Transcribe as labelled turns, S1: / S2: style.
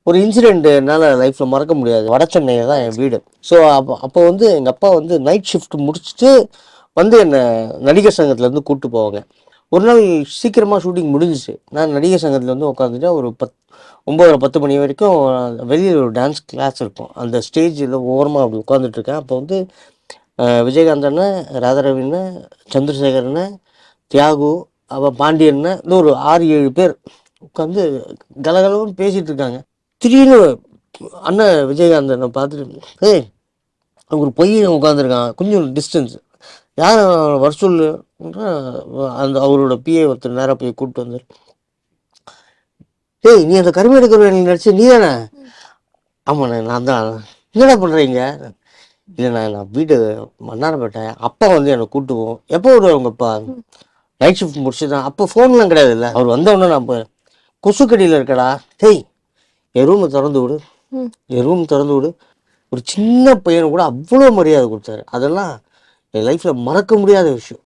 S1: ஒரு இன்சிடென்ட் என்னால் லைஃப்பில் மறக்க முடியாது. வட சென்னை தான் என் வீடு. ஸோ அப்போ வந்து எங்கள் அப்பா வந்து நைட் ஷிஃப்ட் முடிச்சுட்டு வந்து என்னை நடிகர் சங்கத்துலேருந்து கூப்பிட்டு போவாங்க. ஒரு நாள் சீக்கிரமாக ஷூட்டிங் முடிஞ்சிச்சு. நான் நடிகர் சங்கத்தில் வந்து உட்காந்துட்டு ஒரு 9:30 மணி வரைக்கும் வெளியில் ஒரு டான்ஸ் கிளாஸ் இருக்கும். அந்த ஸ்டேஜில் ஓரமாக அப்படி உட்காந்துட்ருக்கேன். அப்போ வந்து விஜயகாந்த் அண்ணன், ராதாரவி அண்ணன், சந்திரசேகர் அண்ணன், தியாகு, அப்புறம் பாண்டியன் இன்னும் ஒரு 6-7 பேர் உட்காந்து கலகலன்னு பேசிகிட்டு இருக்காங்க. திடீர்னு அண்ணன் விஜயகாந்த் அண்ணன் பார்த்துட்டு, ஏய் ஒரு பையன் உட்காந்துருக்கான் கொஞ்சம் டிஸ்டன்ஸ், யார் வர சொல்லு. அந்த அவரோட பிஏ ஒருத்தர் நேராக போய் கூப்பிட்டு வந்தார். ஏய் நீ அந்த கருமை எடுக்கிற நடிச்சு நீ தானே? ஆமாண்ணே நான் தான். என்னடா பண்ணுறீங்க? இல்லைண்ணா நான் வீடு மன்னாரப்பேட்டேன். அப்பா வந்து என்னை கூப்பிட்டு போவோம். எப்போ வருவாங்கப்பா? நைட் ஷிஃப்ட் முடிச்சு தான். அப்போ ஃபோன்லாம் கிடையாது இல்லை. அவர் வந்தவொடனே நான் போய் கொசுக்கடியில் இருக்கடா, டேய் என் ரூமை திறந்து விடு, என் ரூம் திறந்து விடு. ஒரு சின்ன பையனை கூட அவ்வளோ மரியாதை கொடுத்தாரு. அதெல்லாம் என் லைஃப்பில் மறக்க முடியாத விஷயம்.